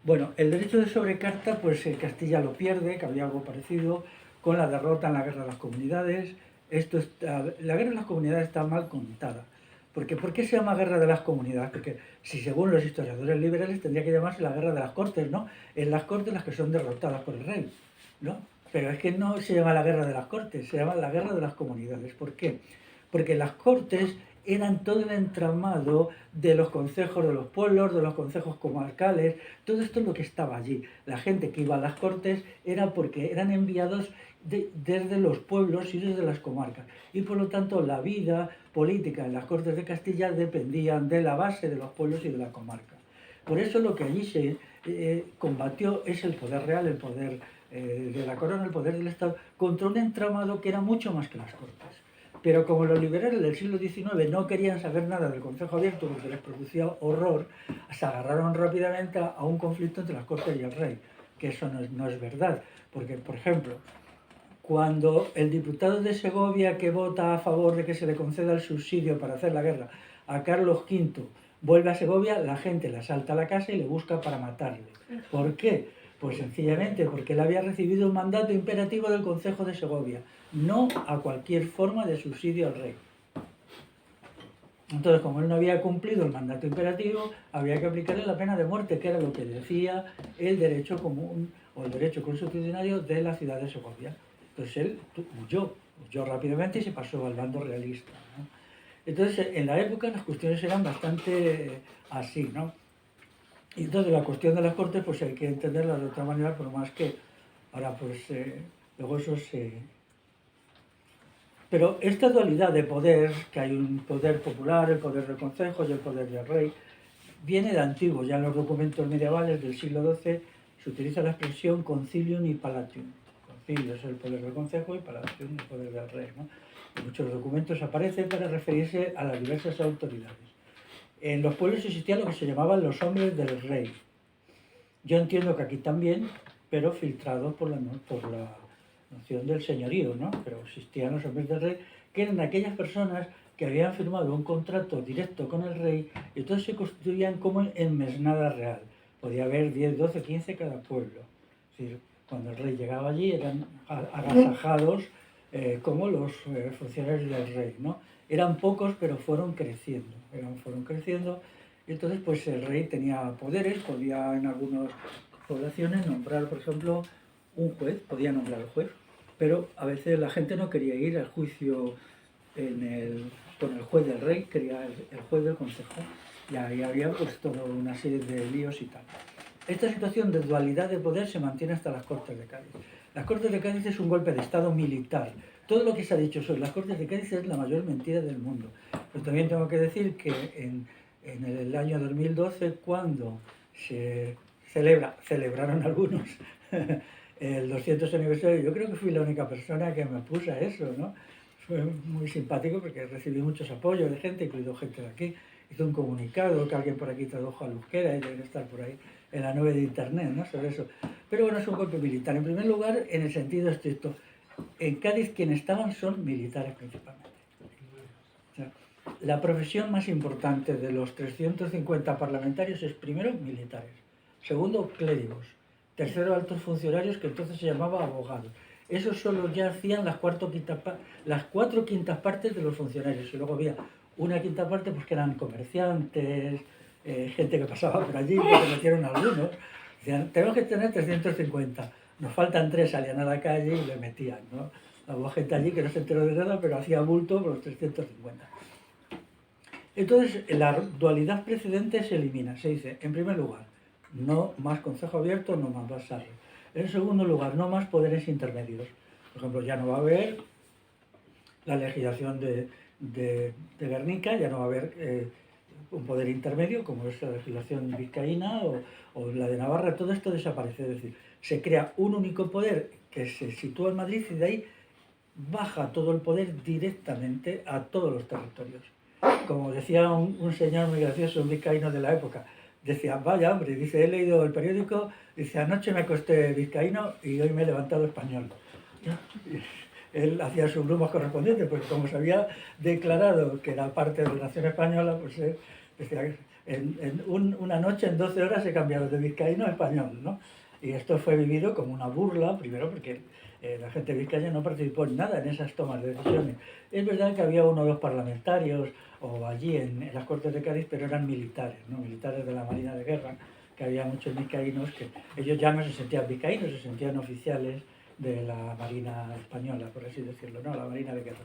Bueno, el derecho de sobrecarta, pues Castilla lo pierde, que había algo parecido, con la derrota en la Guerra de las Comunidades. La Guerra de las Comunidades está mal contada. Porque, ¿por qué se llama Guerra de las Comunidades? Porque si según los historiadores liberales tendría que llamarse la Guerra de las Cortes, ¿no? En las Cortes las que son derrotadas por el rey, ¿no? Pero es que no se llama la Guerra de las Cortes, se llama la Guerra de las Comunidades. ¿Por qué? Porque las Cortes eran todo el entramado de los concejos de los pueblos, de los concejos comarcales, todo esto es lo que estaba allí. La gente que iba a las Cortes era porque eran enviados desde los pueblos y desde las comarcas. Y por lo tanto la vida política en las Cortes de Castilla dependían de la base de los pueblos y de la comarca. Por eso lo que allí se combatió es el poder real, el poder de la corona, el poder del Estado, contra un entramado que era mucho más que las Cortes. Pero como los liberales del siglo XIX no querían saber nada del Consejo Abierto porque les producía horror, se agarraron rápidamente a un conflicto entre las Cortes y el rey, que eso no es verdad. Porque, por ejemplo, cuando el diputado de Segovia que vota a favor de que se le conceda el subsidio para hacer la guerra a Carlos V vuelve a Segovia, la gente le asalta a la casa y le busca para matarle. ¿Por qué? Pues sencillamente porque él había recibido un mandato imperativo del Consejo de Segovia, no a cualquier forma de subsidio al rey. Entonces, como él no había cumplido el mandato imperativo, había que aplicarle la pena de muerte, que era lo que decía el derecho común o el derecho constitucional de la ciudad de Segovia. Entonces él huyó rápidamente y se pasó al bando realista, ¿no? Entonces, en la época las cuestiones eran bastante así, ¿no? Y entonces la cuestión de las Cortes, pues hay que entenderla de otra manera, por más que ahora, pues, luego eso se... Pero esta dualidad de poder, que hay un poder popular, el poder del Consejo y el poder del rey, viene de antiguo. Ya en los documentos medievales del siglo XII se utiliza la expresión concilium y palatium. Concilio es el poder del Consejo y palatium el poder del rey, ¿no? En muchos documentos aparece para referirse a las diversas autoridades. En los pueblos existían lo que se llamaban los hombres del rey. Yo entiendo que aquí también, pero filtrados por la noción del señorío, ¿no? Pero existían los hombres del rey, que eran aquellas personas que habían firmado un contrato directo con el rey y entonces se constituían como en mesnada real. Podía haber 10, 12, 15 cada pueblo. Es decir, cuando el rey llegaba allí eran agasajados como los funcionarios del rey, ¿no? Eran pocos, pero fueron creciendo. Y entonces, pues el rey tenía poderes, podía en algunas poblaciones nombrar, por ejemplo, un juez, podía nombrar al juez, pero a veces la gente no quería ir al juicio con el juez del rey, quería el juez del consejo, y ahí había pues toda una serie de líos y tal. Esta situación de dualidad de poder se mantiene hasta las Cortes de Cádiz. Las Cortes de Cádiz es un golpe de Estado militar. Todo lo que se ha dicho sobre las Cortes de Cádiz es la mayor mentira del mundo. Pero también tengo que decir que en el año 2012, cuando se celebraron algunos el 200 aniversario, yo creo que fui la única persona que me puso a eso, ¿no? Fue muy simpático porque recibí muchos apoyos de gente, incluido gente de aquí. Hizo un comunicado que alguien por aquí tradujo al euskera y debe estar por ahí en la nube de internet, ¿no? Sobre eso. Pero bueno, es un golpe militar. En primer lugar, en el sentido estricto, en Cádiz quienes estaban son militares principalmente. O sea, la profesión más importante de los 350 parlamentarios es primero militares, segundo clérigos, tercero altos funcionarios que entonces se llamaba abogados. Esos solo ya hacían las cuatro quintas partes de los funcionarios y luego había una quinta parte pues que eran comerciantes, gente que pasaba por allí, que metieron algunos. Decían, tenemos que tener 350, nos faltan 3, salían a la calle y le metían, ¿no? Hubo gente allí que no se enteró de nada, pero hacía bulto por los 350. Entonces, la dualidad precedente se elimina. Se dice, en primer lugar, no más consejo abierto, no más vasallo. En segundo lugar, no más poderes intermedios. Por ejemplo, ya no va a haber la legislación de Guernica, ya no va a haber un poder intermedio, como es la legislación vizcaína o la de Navarra. Todo esto desaparece. Es decir, se crea un único poder que se sitúa en Madrid y de ahí baja todo el poder directamente a todos los territorios. Como decía un señor muy gracioso, un vizcaíno de la época, decía, vaya hombre, dice, he leído el periódico, dice, anoche me acosté vizcaíno y hoy me he levantado español. Él hacía sus bromas correspondientes, porque como se había declarado que era parte de la nación española, pues Decía, una noche, en 12 horas, he cambiado de vizcaíno a español, ¿no? Y esto fue vivido como una burla, primero porque la gente vizcaína no participó en nada en esas tomas de decisiones. Es verdad que había uno o dos parlamentarios o allí en las Cortes de Cádiz, pero eran militares, ¿no? Militares de la Marina de Guerra, que había muchos vizcaínos que ellos ya no se sentían vizcaínos, se sentían oficiales de la Marina española, por así decirlo, ¿no? La Marina de Guerra.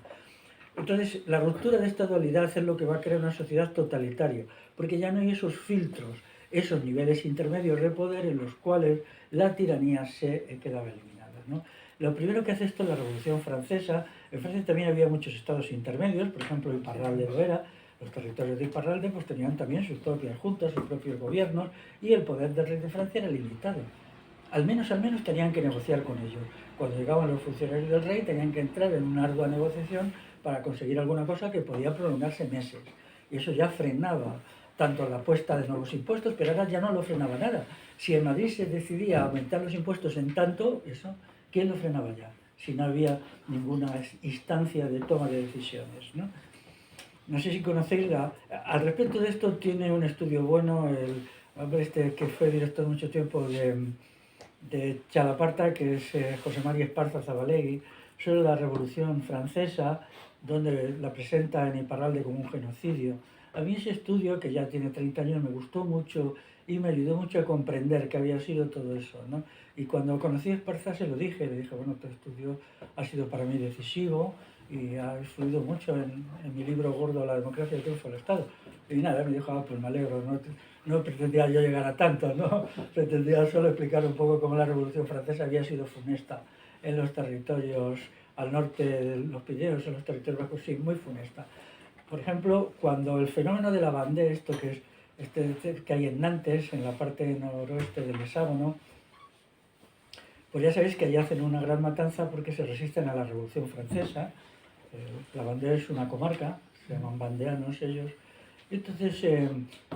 Entonces, la ruptura de esta dualidad es lo que va a crear una sociedad totalitaria, porque ya no hay esos filtros, esos niveles intermedios de poder en los cuales la tiranía se quedaba eliminada, ¿no? Lo primero que hace esto es la Revolución Francesa. En Francia también había muchos estados intermedios, por ejemplo, Iparralde lo era. Los territorios de Iparralde pues, tenían también sus propias juntas, sus propios gobiernos, y el poder del rey de Francia era limitado. Al menos tenían que negociar con ellos. Cuando llegaban los funcionarios del rey tenían que entrar en una ardua negociación para conseguir alguna cosa que podía prolongarse meses. Y eso ya frenaba tanto la puesta de nuevos impuestos, pero ahora ya no lo frenaba nada. Si en Madrid se decidía aumentar los impuestos en tanto, eso, ¿quién lo frenaba ya? Si no había ninguna instancia de toma de decisiones, ¿no? No sé si conocéis, al respecto de esto tiene un estudio bueno el hombre este que fue director mucho tiempo de Chalaparta, que es José María Esparza Zabalegui, sobre la Revolución Francesa, donde la presenta en Iparralde como un genocidio. A mí ese estudio, que ya tiene 30 años, me gustó mucho y me ayudó mucho a comprender qué había sido todo eso, ¿no? Y cuando conocí a Esparza se lo dije, le dije, bueno, tu estudio ha sido para mí decisivo y ha influido mucho en mi libro gordo, La democracia, el triunfo del Estado. Y nada, me dijo, pues me alegro, no pretendía yo llegar a tanto, ¿no? Pretendía solo explicar un poco cómo la Revolución Francesa había sido funesta en los territorios al norte de los Pirineos, en los territorios vascos, sí, muy funesta. Por ejemplo, cuando el fenómeno de la Vendée, esto que es que hay en Nantes, en la parte noroeste del Hexágono, pues ya sabéis que allí hacen una gran matanza porque se resisten a la Revolución Francesa. La Vendée es una comarca, se llaman vandeanos ellos. Entonces,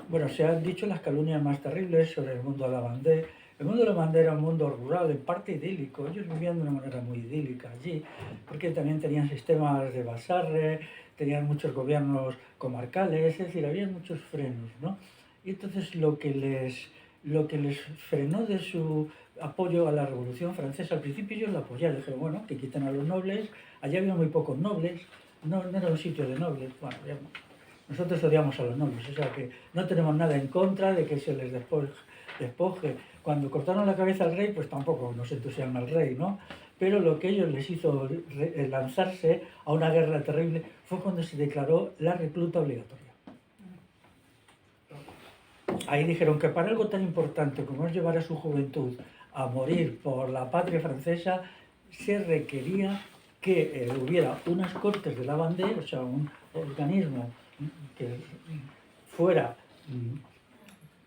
bueno, se han dicho las calumnias más terribles sobre el mundo de la Vendée. El mundo de la Vendée era un mundo rural, en parte idílico. Ellos vivían de una manera muy idílica allí, porque también tenían sistemas de basarre, tenían muchos gobiernos comarcales, es decir, había muchos frenos, ¿no? Y entonces lo que les frenó de su apoyo a la Revolución Francesa, al principio ellos la apoyaron, dijeron, bueno, que quiten a los nobles, allá había muy pocos nobles, no era un sitio de nobles, bueno, nosotros odiamos a los nobles, o sea que no tenemos nada en contra de que se les despoje. Cuando cortaron la cabeza al rey, pues tampoco nos entusiasma el rey, ¿no? Pero lo que ellos les hizo lanzarse a una guerra terrible fue cuando se declaró la recluta obligatoria. Ahí dijeron que para algo tan importante como es llevar a su juventud a morir por la patria francesa, se requería que hubiera unas cortes de la Vendée, o sea, un organismo que fuera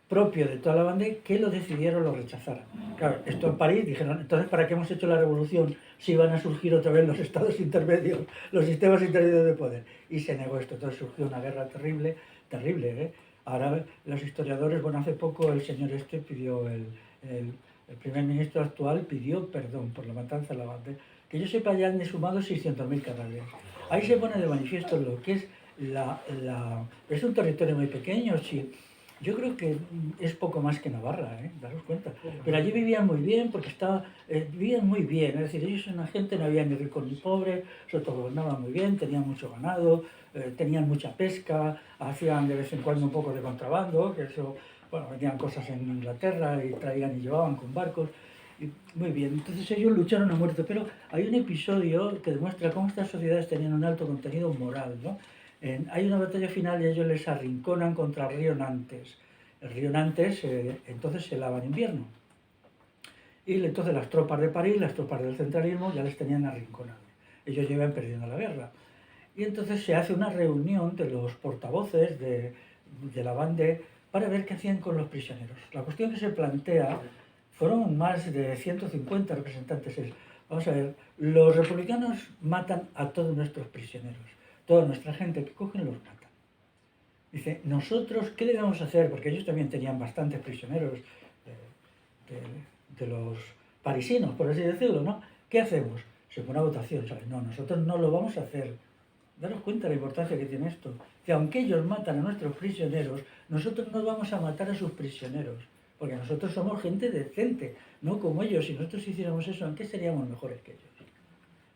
propio de toda la Vendée, que lo decidieron o lo rechazaran. Claro, esto en París dijeron, entonces ¿para qué hemos hecho la revolución si van a surgir otra vez los estados intermedios, los sistemas intermedios de poder? Y se negó esto, entonces surgió una guerra terrible, terrible, ¿eh? Ahora los historiadores, bueno, hace poco el señor este pidió, el primer ministro actual pidió perdón por la matanza de la Vendée. Que yo sepa, ya han sumado 600.000 cadáveres. Ahí se pone de manifiesto lo que es es un territorio muy pequeño, sí. Yo creo que es poco más que Navarra, daros cuenta. Pero allí vivían muy bien porque vivían muy bien, es decir, ellos eran gente, no había ni ricos ni pobres, se autogobernaban muy bien, tenían mucho ganado, tenían mucha pesca, hacían de vez en cuando un poco de contrabando, que eso, bueno, vendían cosas en Inglaterra y traían y llevaban con barcos. Y muy bien, entonces ellos lucharon a muerte, pero hay un episodio que demuestra cómo estas sociedades tenían un alto contenido moral, ¿no? Hay una batalla final y ellos les arrinconan contra el río Nantes. El río Nantes entonces se lava en invierno. Y entonces las tropas de París, las tropas del centralismo, ya les tenían arrinconados. Ellos llevan perdiendo la guerra. Y entonces se hace una reunión de los portavoces de la Vendée para ver qué hacían con los prisioneros. La cuestión que se plantea, fueron más de 150 representantes. Vamos a ver, los republicanos matan a todos nuestros prisioneros. Toda nuestra gente que cogen los matan. Dice, ¿nosotros qué debemos hacer? Porque ellos también tenían bastantes prisioneros de los parisinos, por así decirlo, ¿no? ¿Qué hacemos? Se pone a votación, ¿sabes? No, nosotros no lo vamos a hacer. Daros cuenta de la importancia que tiene esto. Que aunque ellos matan a nuestros prisioneros, nosotros no vamos a matar a sus prisioneros. Porque nosotros somos gente decente, no como ellos. Si nosotros hiciéramos eso, ¿en qué seríamos mejores que ellos?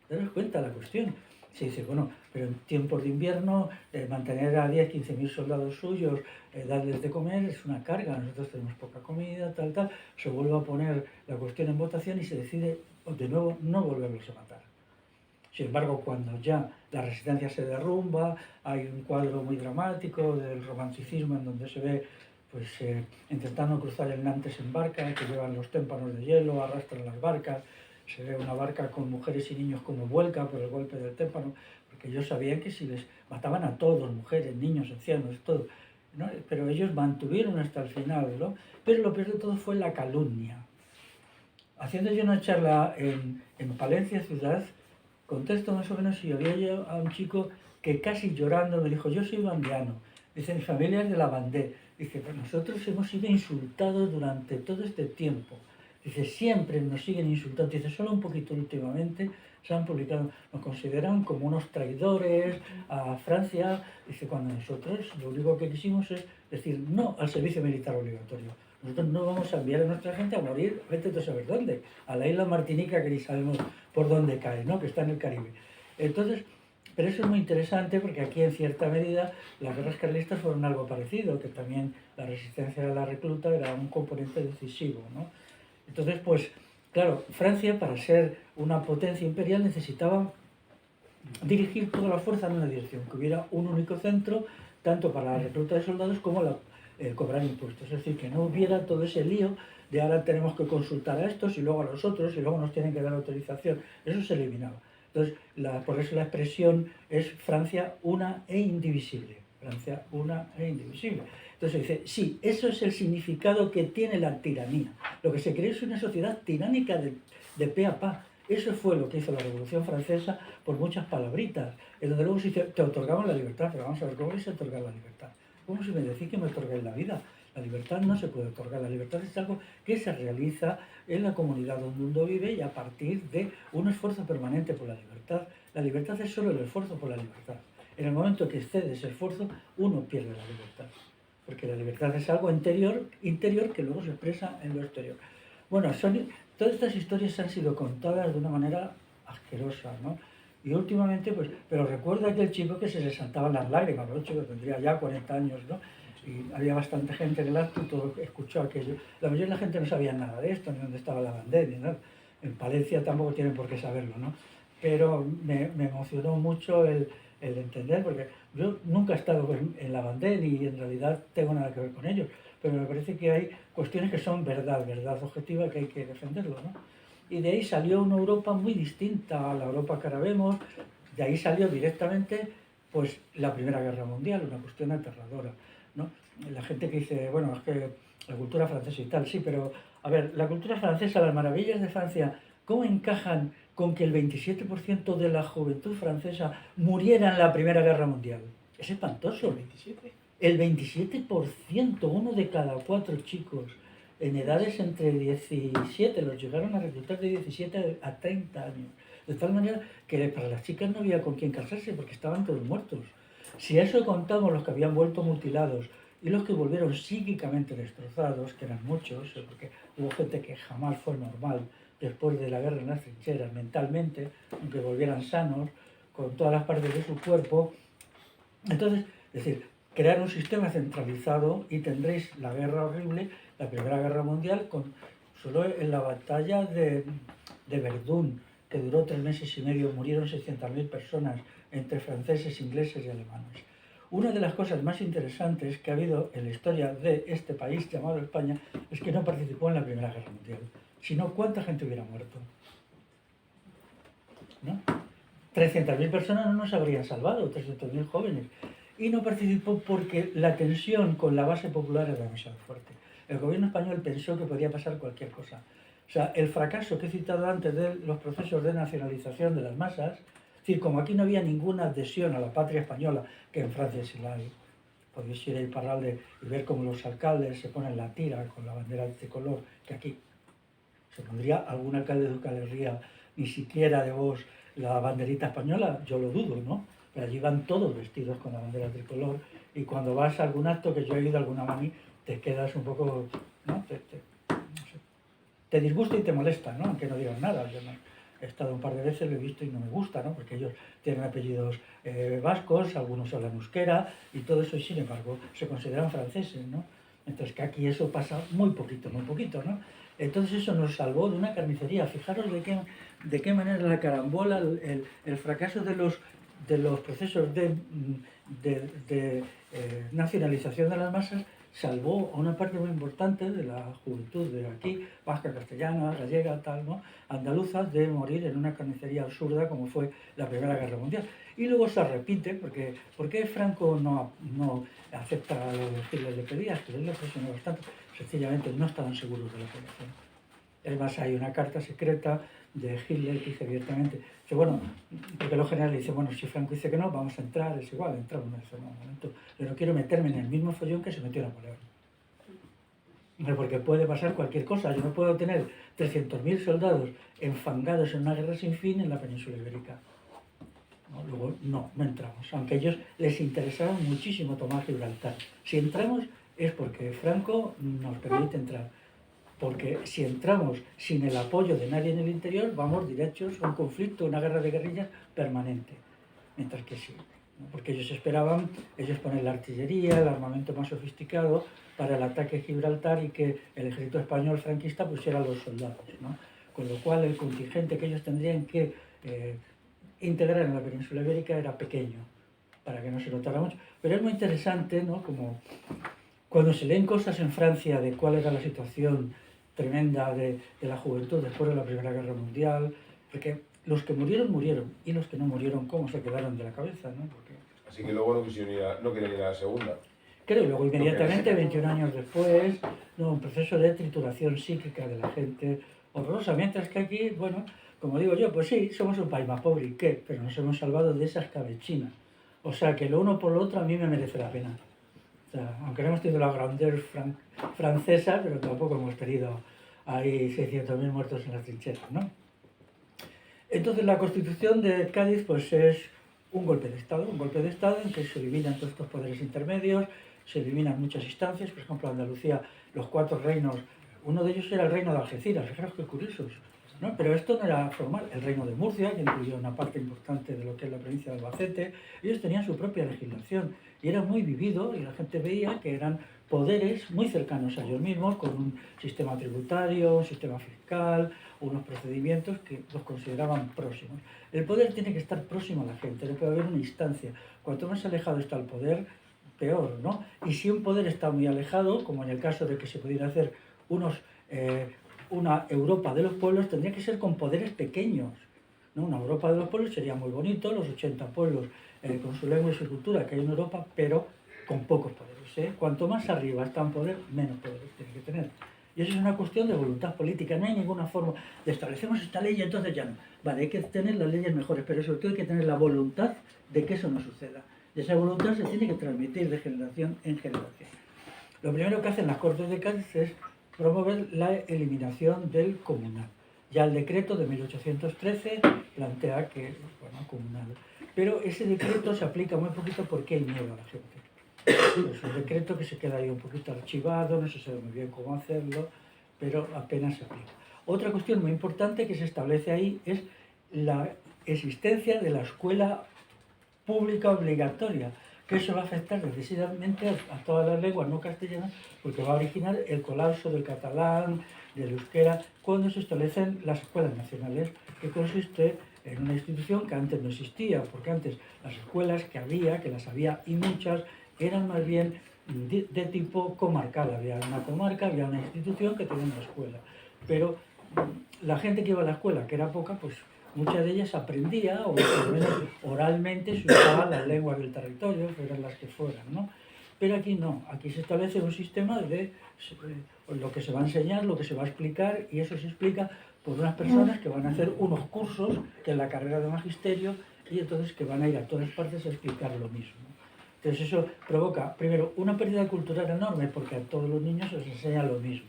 Daros cuenta de la cuestión. Se dice, bueno, pero en tiempos de invierno, mantener a 10, 15.000 soldados suyos, darles de comer es una carga. Nosotros tenemos poca comida, tal, tal. Se vuelve a poner la cuestión en votación y se decide de nuevo no volverlos a matar. Sin embargo, cuando ya la resistencia se derrumba, hay un cuadro muy dramático del romanticismo en donde se ve pues, intentando cruzar el Nantes en barca, que llevan los témpanos de hielo, arrastran las barcas, se ve una barca con mujeres y niños como vuelca por el golpe del témpano, porque ellos sabían que si les mataban a todos, mujeres, niños, ancianos, todo, ¿no? Pero ellos mantuvieron hasta el final, ¿no? Pero lo peor de todo fue la calumnia. Haciendo yo una charla en Palencia ciudad, contesto más o menos y oía yo a un chico que casi llorando me dijo, yo soy bandeano. Dice, mi familia es de la Bandé. Dice, pues nosotros hemos sido insultados durante todo este tiempo. Dice, siempre nos siguen insultando. Dice, solo un poquito últimamente se han publicado, nos consideran como unos traidores a Francia. Dice, cuando nosotros lo único que quisimos es decir no al servicio militar obligatorio. Nosotros no vamos a enviar a nuestra gente a morir, vete tú a saber dónde, a la isla Martinica, que ni sabemos por dónde cae, ¿no? Que está en el Caribe. Entonces, pero eso es muy interesante porque aquí en cierta medida las guerras carlistas fueron algo parecido, que también la resistencia a la recluta era un componente decisivo, ¿no? Entonces, pues, claro, Francia para ser una potencia imperial necesitaba dirigir toda la fuerza en una dirección, que hubiera un único centro, tanto para la recluta de soldados como cobrar impuestos. Es decir, que no hubiera todo ese lío de ahora tenemos que consultar a estos y luego a los otros y luego nos tienen que dar autorización. Eso se eliminaba. Entonces, por eso la expresión es Francia una e indivisible. Francia una e indivisible. Entonces dice, sí, eso es el significado que tiene la tiranía. Lo que se cree es una sociedad tiránica de pe a pa. Eso fue lo que hizo la Revolución Francesa por muchas palabritas, en donde luego se dice, te otorgaban la libertad, pero vamos a ver, ¿cómo vais a otorgar la libertad? ¿Cómo si me decís que me otorgáis la vida? La libertad no se puede otorgar, la libertad es algo que se realiza en la comunidad donde uno vive y a partir de un esfuerzo permanente por la libertad. La libertad es solo el esfuerzo por la libertad. En el momento que excede ese esfuerzo, uno pierde la libertad. Porque la libertad es algo interior que luego se expresa en lo exterior. Bueno, todas estas historias han sido contadas de una manera asquerosa, ¿no? Y últimamente, pues, pero recuerda aquel chico que se le saltaban las lágrimas, ¿no? El chico tendría ya 40 años, ¿no? Y había bastante gente en el acto y todo escuchó aquello. La mayoría de la gente no sabía nada de esto, ni dónde estaba la bandera, ni nada. En Palencia tampoco tienen por qué saberlo, ¿no? Pero me emocionó mucho el entender, porque yo nunca he estado en la bandera y en realidad tengo nada que ver con ellos, pero me parece que hay cuestiones que son verdad objetiva, que hay que defenderlo, ¿no? Y de ahí salió una Europa muy distinta a la Europa que ahora vemos, de ahí salió directamente pues la Primera Guerra Mundial, una cuestión aterradora, ¿no? La gente que dice, bueno, es que la cultura francesa y tal, sí, pero a ver, la cultura francesa, las maravillas de Francia, ¿cómo encajan con que el 27% de la juventud francesa muriera en la Primera Guerra Mundial? Es espantoso. El 27%, uno de cada 4 chicos en edades entre 17, los llegaron a reclutar de 17 a 30 años. De tal manera que para las chicas no había con quién casarse porque estaban todos muertos. Si a eso contamos los que habían vuelto mutilados y los que volvieron psíquicamente destrozados, que eran muchos, porque hubo gente que jamás fue normal después de la guerra en las trincheras, mentalmente, aunque volvieran sanos, con todas las partes de su cuerpo. Entonces, es decir, crear un sistema centralizado y tendréis la guerra horrible, la Primera Guerra Mundial, solo en la batalla de Verdún, que duró 3 meses y medio, murieron 600.000 personas entre franceses, ingleses y alemanes. Una de las cosas más interesantes que ha habido en la historia de este país llamado España es que no participó en la Primera Guerra Mundial. Si no, ¿cuánta gente hubiera muerto? ¿No? 300.000 personas no nos habrían salvado, 300.000 jóvenes. Y no participó porque la tensión con la base popular era demasiado fuerte. El gobierno español pensó que podía pasar cualquier cosa. O sea, el fracaso que he citado antes de los procesos de nacionalización de las masas, es decir, como aquí no había ninguna adhesión a la patria española, que en Francia sí la hay, podéis ir a Iparralde y ver cómo los alcaldes se ponen la tira con la bandera tricolor, que aquí se pondría algún alcalde de Euskal Herria, ni siquiera de vos la banderita española, yo lo dudo, ¿no? pero allí van todos vestidos con la bandera tricolor, y cuando vas a algún acto, que yo he ido a alguna mani, te quedas un poco, ¿no? No sé, te disgusta y te molesta, ¿no? Aunque no digas nada. Yo no, he estado un par de veces, lo he visto y no me gusta, ¿no? Porque ellos tienen apellidos vascos, algunos hablan euskera y todo eso, y sin embargo se consideran franceses, ¿no? Mientras que aquí eso pasa muy poquito, ¿no? Entonces eso nos salvó de una carnicería. Fijaros de qué manera la carambola, el fracaso de los procesos de nacionalización de las masas salvó a una parte muy importante de la juventud de aquí, vasca, castellana, gallega, tal, ¿no? Andaluza, de morir en una carnicería absurda como fue la Primera Guerra Mundial. Y luego se repite, porque ¿por qué Franco no acepta lo que Hitler le pedía? Que él le presionó bastante, sencillamente no estaban seguros de la población. Es más, hay una carta secreta de Hitler que dice abiertamente, dice, bueno, porque los generales dicen, bueno, si Franco dice que no, vamos a entrar, es igual, entramos en ese momento. Yo no quiero meterme en el mismo follón que se metió Napoleón. Porque puede pasar cualquier cosa. Yo no puedo tener 300.000 soldados enfangados en una guerra sin fin en la península ibérica. ¿No? Luego, no entramos. Aunque a ellos les interesaba muchísimo tomar Gibraltar. Si entramos es porque Franco nos permite entrar. Porque si entramos sin el apoyo de nadie en el interior, vamos derechos a un conflicto, una guerra de guerrillas permanente. Mientras que sí, ¿no? Porque ellos ponen la artillería, el armamento más sofisticado para el ataque a Gibraltar, y que el ejército español franquista pusiera a los soldados, ¿no? Con lo cual el contingente que ellos tendrían que integrar en la península ibérica era pequeño, para que no se notara mucho. Pero es muy interesante, ¿no? Como cuando se leen cosas en Francia de cuál era la situación tremenda de la juventud después de la Primera Guerra Mundial, porque los que murieron, y los que no murieron, cómo se quedaron de la cabeza, ¿no? Porque... Así que luego no querían ir a la segunda. Claro, y luego inmediatamente, 21 años después, ¿no? Un proceso de trituración psíquica de la gente horrorosa, mientras que aquí, bueno, como digo yo, pues sí, somos un país más pobre, ¿y qué? Pero nos hemos salvado de esa escabechina. O sea, que lo uno por lo otro a mí me merece la pena. O sea, aunque no hemos tenido la grandeur francesa, pero tampoco hemos tenido ahí 600.000 muertos en las trincheras, ¿no? Entonces la Constitución de Cádiz pues es un golpe de Estado en que se eliminan todos estos poderes intermedios, se eliminan muchas instancias. Por ejemplo, Andalucía, los 4 reinos, uno de ellos era el reino de Algeciras, fijaros qué curiosos, ¿no? Pero esto no era formal. El reino de Murcia, que incluyó una parte importante de lo que es la provincia de Albacete, ellos tenían su propia legislación y era muy vivido, y la gente veía que eran poderes muy cercanos a ellos mismos, con un sistema tributario, un sistema fiscal, unos procedimientos que los consideraban próximos. El poder tiene que estar próximo a la gente, no puede haber una instancia. Cuanto más alejado está el poder, peor, ¿no? Y si un poder está muy alejado, como en el caso de que se pudiera hacer una Europa de los pueblos, tendría que ser con poderes pequeños, ¿no? Una Europa de los pueblos sería muy bonito, los 80 pueblos con su lengua y su cultura que hay en Europa, pero con pocos poderes, ¿eh? Cuanto más arriba está un poder, menos poderes tiene que tener. Y eso es una cuestión de voluntad política. No hay ninguna forma de establecemos esta ley y entonces ya no. Vale, hay que tener las leyes mejores, pero sobre todo hay que tener la voluntad de que eso no suceda. Y esa voluntad se tiene que transmitir de generación en generación. Lo primero que hacen las Cortes de Cádiz es promover la eliminación del comunal. Ya el decreto de 1813 plantea que, bueno, comunal. Pero ese decreto se aplica muy poquito porque hay miedo a la gente. Es un decreto que se queda ahí un poquito archivado, no se sabe muy bien cómo hacerlo, pero apenas se aplica. Otra cuestión muy importante que se establece ahí es la existencia de la escuela pública obligatoria, que eso va a afectar decisivamente a todas las lenguas no castellanas, porque va a originar el colapso del catalán, del euskera, cuando se establecen las escuelas nacionales, que consiste en una institución que antes no existía, porque antes las escuelas que las había y muchas, eran más bien de tipo comarcal. Había una comarca, había una institución que tenía una escuela, pero la gente que iba a la escuela, que era poca, pues muchas de ellas aprendía, o por lo menos oralmente se usaban las lenguas del territorio, fueran las que fueran, ¿no? Pero aquí no, aquí se establece un sistema de lo que se va a enseñar, lo que se va a explicar, y eso se explica por unas personas que van a hacer unos cursos, que es la carrera de magisterio, y entonces que van a ir a todas partes a explicar lo mismo. Entonces eso provoca, primero, una pérdida cultural enorme, porque a todos los niños se les enseña lo mismo,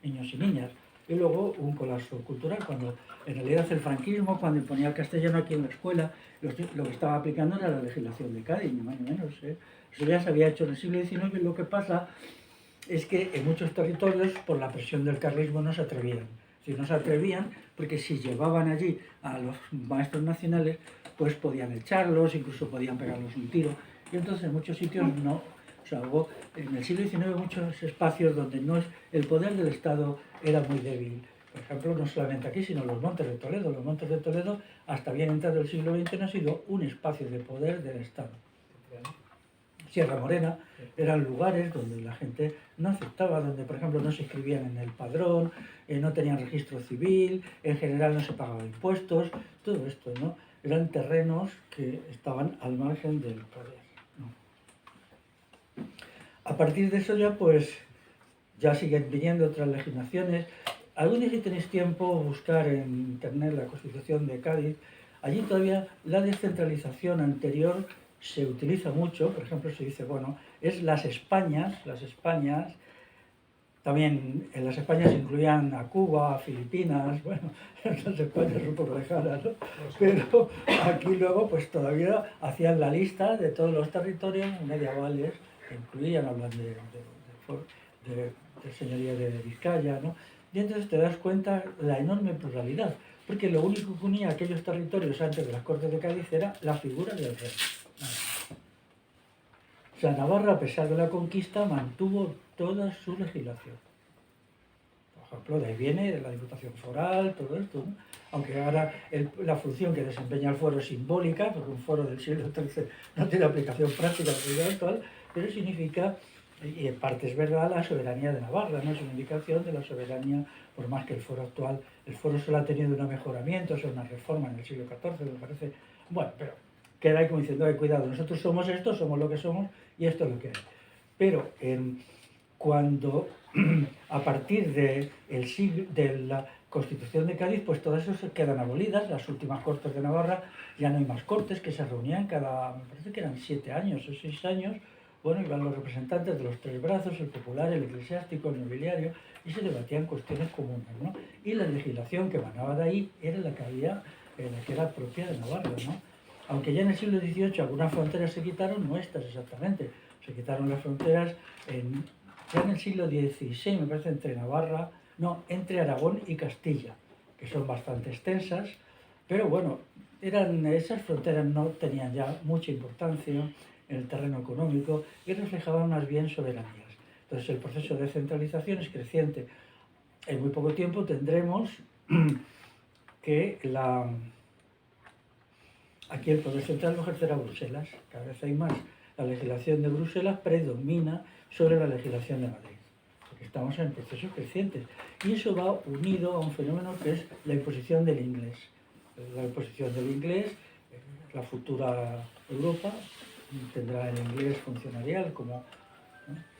niños y niñas. y luego un colapso cultural, cuando en realidad el franquismo, cuando imponía el castellano aquí en la escuela, lo que estaba aplicando era la legislación de Cádiz, ni más ni menos. Eso ya se había hecho en el siglo XIX, y lo que pasa es que en muchos territorios, por la presión del carlismo, no se atrevían. Si no se atrevían, porque si llevaban allí a los maestros nacionales, pues podían echarlos, incluso podían pegarlos un tiro. Y entonces en muchos sitios no. O sea, hubo en el siglo XIX muchos espacios donde no es, el poder del Estado era muy débil. Por ejemplo, no solamente aquí, sino los Montes de Toledo. Los Montes de Toledo, hasta bien entrado el siglo XX, no ha sido un espacio de poder del Estado. Sierra Morena eran lugares donde la gente no aceptaba, donde por ejemplo no se inscribían en el padrón, no tenían registro civil, en general no se pagaban impuestos, todo esto, ¿no? Eran terrenos que estaban al margen del poder, ¿no? A partir de eso ya siguen viniendo otras legislaciones. Algún día, si tenéis tiempo, buscar en internet la Constitución de Cádiz. Allí todavía la descentralización anterior se utiliza mucho. Por ejemplo, se dice, bueno, es las Españas, también en las Españas incluían a Cuba, a Filipinas, bueno, las Españas un poco lejanas, ¿no? Pero aquí luego pues todavía hacían la lista de todos los territorios medievales que incluían, hablan de señoría de Vizcaya, ¿no? Y entonces te das cuenta de la enorme pluralidad, porque lo único que unía aquellos territorios antes de las Cortes de Cádiz era la figura del rey. O sea, Navarra, a pesar de la conquista, mantuvo toda su legislación. Por ejemplo, de ahí viene la Diputación Foral, todo esto, ¿no? Aunque ahora la función que desempeña el foro es simbólica, porque un foro del siglo XIII no tiene aplicación práctica en la vida actual, pero significa, y en parte es verdad, la soberanía de Navarra, ¿no? Es una indicación de la soberanía, por más que el foro actual, el foro solo ha tenido un mejoramiento, es una reforma en el siglo XIV, me parece. Bueno, pero queda ahí como diciendo, cuidado, nosotros somos esto, somos lo que somos, y esto es lo que hay. Pero cuando a partir de la Constitución de Cádiz, pues todas esas quedan abolidas. Las últimas Cortes de Navarra, ya no hay más Cortes, que se reunían cada, me parece que eran 7 años o 6 años. Bueno, iban los representantes de los tres brazos, el popular, el eclesiástico, el nobiliario, y se debatían cuestiones comunes, ¿no? Y la legislación que emanaba de ahí era la que había, la que era propia de Navarra, ¿no? Aunque ya en el siglo XVIII algunas fronteras se quitaron, no estas exactamente. Se quitaron las fronteras ya en el siglo XVI, me parece, entre Aragón y Castilla, que son bastante extensas, pero bueno, esas fronteras no tenían ya mucha importancia en el terreno económico y reflejaban más bien soberanías. Entonces el proceso de centralización es creciente. En muy poco tiempo tendremos que aquí el poder central lo ejercerá Bruselas. Cada vez hay más. La legislación de Bruselas predomina sobre la legislación de Madrid, porque estamos en procesos crecientes. Y eso va unido a un fenómeno que es la imposición del inglés. La imposición del inglés, la futura Europa tendrá el inglés funcionarial, como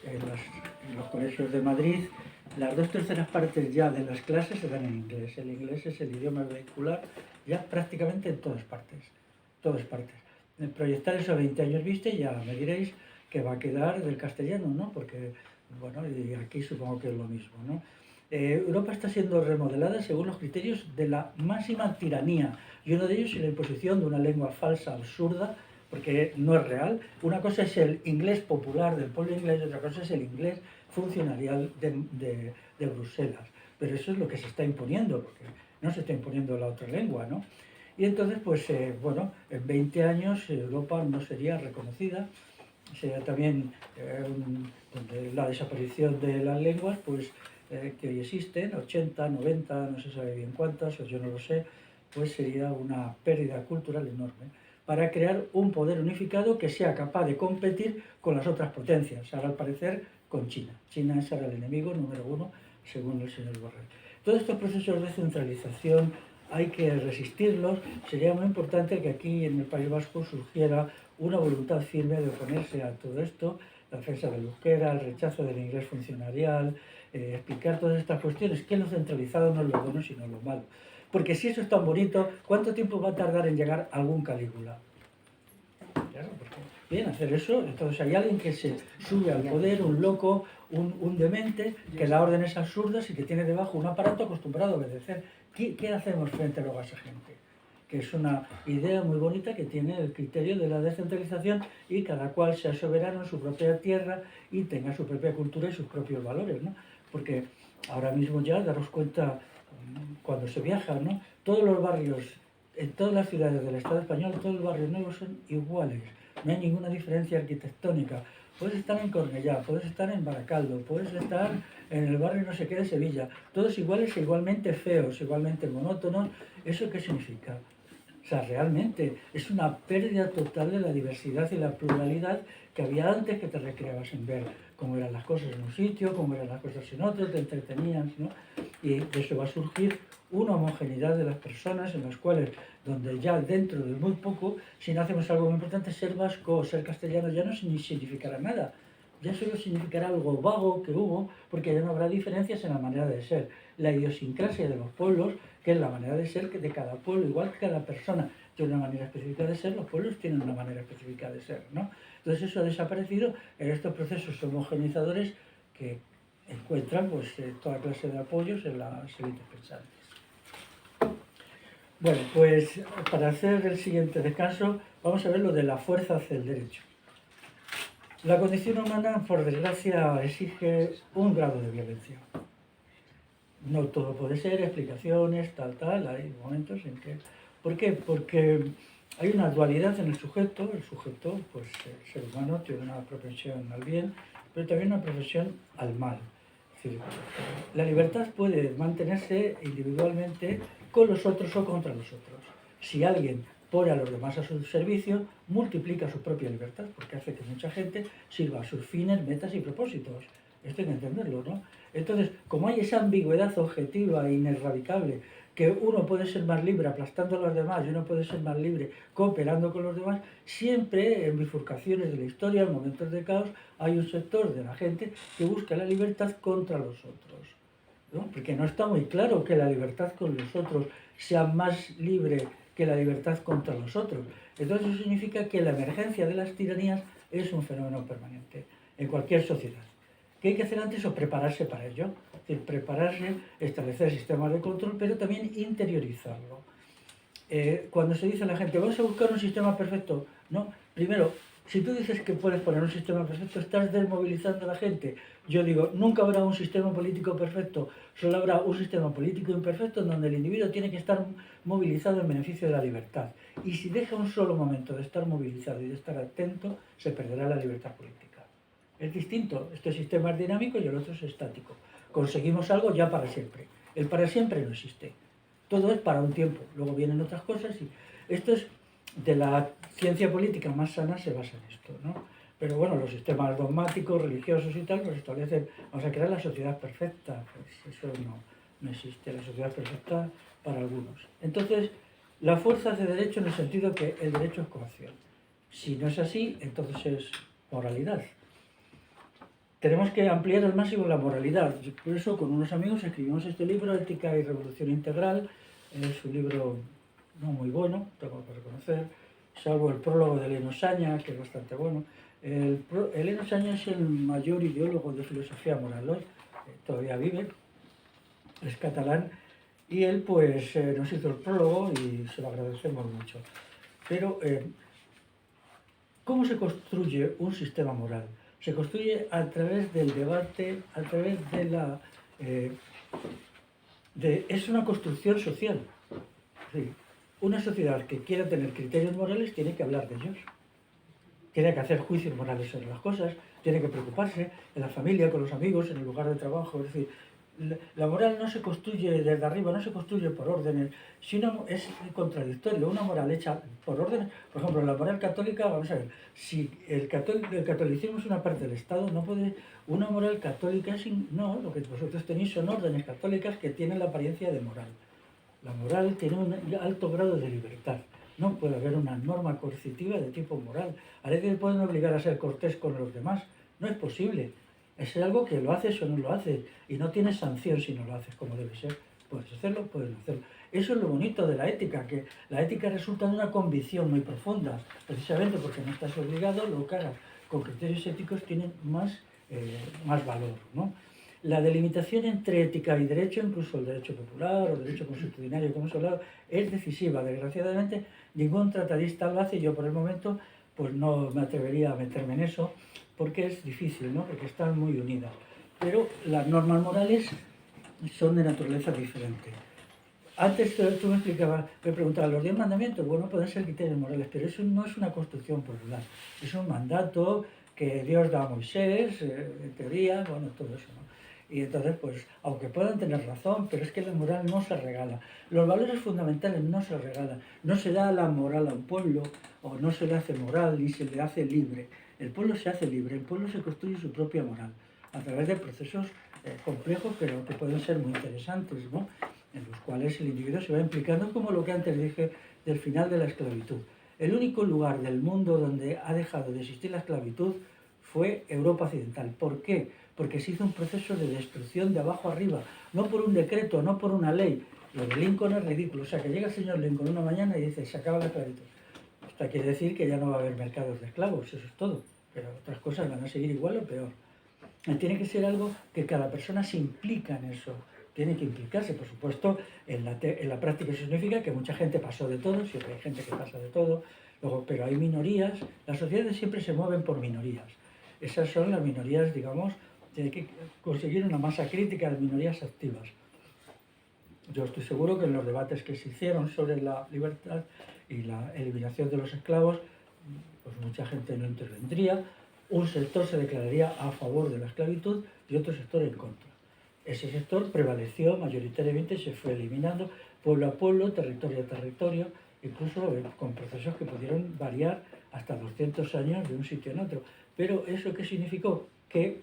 en los colegios de Madrid. Las 2/3 partes ya de las clases se dan en inglés. El inglés es el idioma vehicular ya prácticamente en todas partes. Todas partes. Proyectar eso a 20 años vista, ya me diréis que va a quedar del castellano, ¿no? Porque, bueno, y aquí supongo que es lo mismo, ¿no? Europa está siendo remodelada según los criterios de la máxima tiranía, y uno de ellos es la imposición de una lengua falsa, absurda, porque no es real. Una cosa es el inglés popular del pueblo inglés y otra cosa es el inglés funcionarial de Bruselas. Pero eso es lo que se está imponiendo, porque no se está imponiendo la otra lengua, ¿no? Y entonces, pues, bueno, en 20 años Europa no sería reconocida, sería también la desaparición de las lenguas, pues, que hoy existen, 80, 90, no se sabe bien cuántas, o yo no lo sé, pues sería una pérdida cultural enorme para crear un poder unificado que sea capaz de competir con las otras potencias, ahora al parecer con China. China será el enemigo número 1, según el señor Borrell. Todos estos procesos de centralización hay que resistirlos. Sería muy importante que aquí en el País Vasco surgiera una voluntad firme de oponerse a todo esto, la defensa del euskera, el rechazo del inglés funcionarial, explicar todas estas cuestiones, que lo centralizado no es lo bueno sino lo malo. Porque si eso es tan bonito, ¿cuánto tiempo va a tardar en llegar algún Calígula? Claro, porque Bien, hacer eso, entonces hay alguien que se sube al poder, un loco, un demente, que da órdenes absurdas y que tiene debajo un aparato acostumbrado a obedecer. ¿Qué hacemos frente luego a esa gente? Que es una idea muy bonita que tiene el criterio de la descentralización y cada cual sea soberano en su propia tierra y tenga su propia cultura y sus propios valores, ¿no? Porque ahora mismo ya daros cuenta cuando se viaja, ¿no? Todos los barrios, en todas las ciudades del Estado español, todos los barrios nuevos son iguales, no hay ninguna diferencia arquitectónica. Puedes estar en Cornellá, puedes estar en Baracaldo, puedes estar en el barrio no sé qué de Sevilla, todos iguales e igualmente feos, igualmente monótonos. ¿Eso qué significa? O sea, realmente es una pérdida total de la diversidad y la pluralidad que había antes, que te recreabas en ver cómo eran las cosas en un sitio, cómo eran las cosas en otro, te entretenían, ¿no? Y de eso va a surgir una homogeneidad de las personas en las cuales, donde ya dentro de muy poco, si no hacemos algo muy importante, ser vasco o ser castellano ya no significará nada. Ya solo significará algo vago que hubo, porque ya no habrá diferencias en la manera de ser. La idiosincrasia de los pueblos, que es la manera de ser de cada pueblo, igual que cada persona tiene una manera específica de ser, los pueblos tienen una manera específica de ser, ¿no? Entonces eso ha desaparecido en estos procesos homogenizadores que encuentran pues, toda clase de apoyos en las élites pensantes. Bueno, pues para hacer el siguiente descanso vamos a ver lo de la fuerza hacia el derecho. La condición humana, por desgracia, exige un grado de violencia. No todo puede ser explicaciones, tal, hay momentos en que... ¿Por qué? Porque hay una dualidad en el sujeto, pues el ser humano tiene una propensión al bien, pero también una propensión al mal. Es decir, la libertad puede mantenerse individualmente con los otros o contra los otros. Si alguien pone a los demás a su servicio, multiplica su propia libertad, porque hace que mucha gente sirva a sus fines, metas y propósitos. Esto hay que entenderlo, ¿no? Entonces, como hay esa ambigüedad objetiva e inerradicable, que uno puede ser más libre aplastando a los demás y uno puede ser más libre cooperando con los demás, siempre en bifurcaciones de la historia, en momentos de caos, hay un sector de la gente que busca la libertad contra los otros, ¿no? Porque no está muy claro que la libertad con los otros sea más libre que la libertad contra los otros. Entonces eso significa que la emergencia de las tiranías es un fenómeno permanente en cualquier sociedad. ¿Qué hay que hacer antes? O prepararse para ello. Es decir, prepararse, establecer sistemas de control, pero también interiorizarlo. Cuando se dice a la gente, ¿vas a buscar un sistema perfecto? No, primero, si tú dices que puedes poner un sistema perfecto, estás desmovilizando a la gente. Yo digo, nunca habrá un sistema político perfecto, solo habrá un sistema político imperfecto en donde el individuo tiene que estar movilizado en beneficio de la libertad. Y si deja un solo momento de estar movilizado y de estar atento, se perderá la libertad política. Es distinto, este sistema es dinámico y el otro es estático. Conseguimos algo ya para siempre. El para siempre no existe. Todo es para un tiempo, luego vienen otras cosas y esto es de la ciencia política más sana, se basa en esto, ¿no? Pero bueno, los sistemas dogmáticos, religiosos y tal, pues establecen, vamos a crear la sociedad perfecta, pues eso no existe, la sociedad perfecta para algunos. Entonces, la fuerza hace derecho en el sentido que el derecho es coacción. Si no es así, entonces es moralidad. Tenemos que ampliar al máximo la moralidad. Por eso, con unos amigos escribimos este libro, Ética y Revolución Integral. Es un libro no muy bueno, tengo que reconocer, salvo el prólogo de Elena Osaña, que es bastante bueno. Elena Osaña es el mayor ideólogo de filosofía moral hoy, todavía vive, es catalán, y él pues nos hizo el prólogo y se lo agradecemos mucho. Pero, ¿cómo se construye un sistema moral? Se construye a través del debate, a través de la... es una construcción social. Sí. Una sociedad que quiera tener criterios morales tiene que hablar de ellos. Tiene que hacer juicios morales sobre las cosas, tiene que preocuparse en la familia, con los amigos, en el lugar de trabajo. Es decir, la moral no se construye desde arriba, no se construye por órdenes, sino es contradictorio. Una moral hecha por órdenes, por ejemplo, la moral católica, vamos a ver, si el catolicismo es una parte del Estado, no puede, una moral católica, no, lo que vosotros tenéis son órdenes católicas que tienen la apariencia de moral. La moral tiene un alto grado de libertad. No puede haber una norma coercitiva de tipo moral. A veces pueden obligar a ser cortés con los demás. No es posible. Es algo que lo haces o no lo haces. Y no tienes sanción si no lo haces como debe ser. Puedes hacerlo, puedes no hacerlo. Eso es lo bonito de la ética, que la ética resulta de una convicción muy profunda, precisamente porque no estás obligado, lo que hagas con criterios éticos tienen más valor, ¿no? La delimitación entre ética y derecho, incluso el derecho popular o el derecho consuetudinario, como hemos hablado, es decisiva. Desgraciadamente, ningún tratadista lo hace y yo por el momento pues no me atrevería a meterme en eso porque es difícil, ¿no? Porque están muy unidas. Pero las normas morales son de naturaleza diferente. Antes tú me explicabas, me preguntabas, los 10 mandamientos, bueno, pueden ser criterios morales, pero eso no es una construcción popular, es un mandato que Dios da a Moisés, en teoría, bueno, todo eso, ¿no? Y entonces, pues, aunque puedan tener razón, pero es que la moral no se regala. Los valores fundamentales no se regalan. No se da la moral a un pueblo, o no se le hace moral, ni se le hace libre. El pueblo se hace libre, el pueblo se construye su propia moral, a través de procesos complejos, pero que pueden ser muy interesantes, ¿no? En los cuales el individuo se va implicando, como lo que antes dije del final de la esclavitud. El único lugar del mundo donde ha dejado de existir la esclavitud fue Europa Occidental. ¿Por qué? Porque se hizo un proceso de destrucción de abajo arriba, no por un decreto, no por una ley. Lo de Lincoln es ridículo. O sea, que llega el señor Lincoln una mañana y dice, se acaba la esclavitud. Esto quiere decir que ya no va a haber mercados de esclavos, eso es todo. Pero otras cosas van a seguir igual o peor. Tiene que ser algo que cada persona se implica en eso. Tiene que implicarse, por supuesto, en la práctica. Eso significa que mucha gente pasó de todo, siempre hay gente que pasa de todo, luego, pero hay minorías. Las sociedades siempre se mueven por minorías. Esas son las minorías, digamos, hay que conseguir una masa crítica de minorías activas. Yo estoy seguro que en los debates que se hicieron sobre la libertad y la eliminación de los esclavos, pues mucha gente no intervendría. Un sector se declararía a favor de la esclavitud y otro sector en contra. Ese sector prevaleció mayoritariamente, se fue eliminando pueblo a pueblo, territorio a territorio, incluso con procesos que pudieron variar hasta 200 años de un sitio en otro. Pero ¿eso qué significó? Que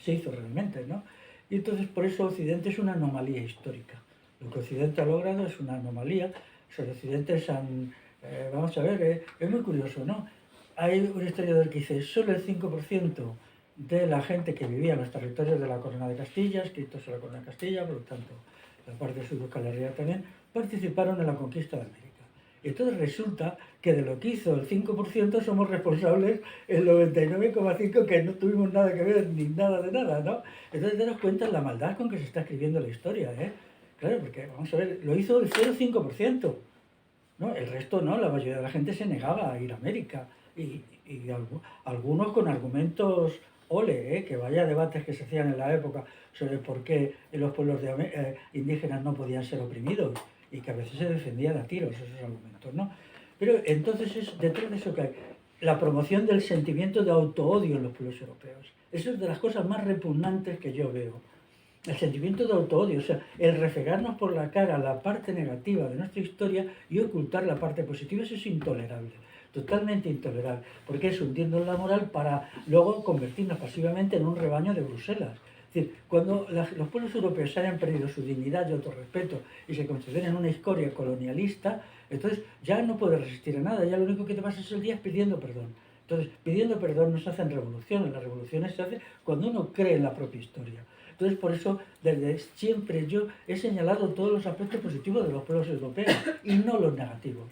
se hizo realmente, ¿no? Y entonces por eso Occidente es una anomalía histórica. Lo que Occidente ha logrado es una anomalía. Los occidentes han... vamos a ver, es muy curioso, ¿no? Hay un historiador que dice, solo el 5% de la gente que vivía en los territorios de la Corona de Castilla, escritos en la Corona de Castilla, por lo tanto la parte de Sud-Euskal también, participaron en la conquista de América. Y entonces resulta que de lo que hizo el 5% somos responsables el 99,5% que no tuvimos nada que ver ni nada de nada, ¿no? Entonces te das cuenta de la maldad con que se está escribiendo la historia, ¿eh? Claro, porque vamos a ver, lo hizo el 0,5%, ¿no? El resto no, la mayoría de la gente se negaba a ir a América y algunos con argumentos que vaya debates que se hacían en la época sobre por qué los pueblos indígenas no podían ser oprimidos y que a veces se defendían a tiros esos argumentos, ¿no? Pero entonces detrás de eso que hay la promoción del sentimiento de autoodio en los pueblos europeos. Eso es de las cosas más repugnantes que yo veo. El sentimiento de autoodio, o sea, el refregarnos por la cara la parte negativa de nuestra historia y ocultar la parte positiva, eso es intolerable. Totalmente intolerable, porque es hundiendo la moral para luego convertirnos pasivamente en un rebaño de Bruselas. Es decir, cuando los pueblos europeos hayan perdido su dignidad y autorrespeto y se consideren una escoria colonialista, entonces ya no puedes resistir a nada, ya lo único que te pasas el día es pidiendo perdón. Entonces, pidiendo perdón no se hacen revoluciones, las revoluciones se hacen cuando uno cree en la propia historia. Entonces, por eso, desde siempre yo he señalado todos los aspectos positivos de los pueblos europeos y no los negativos.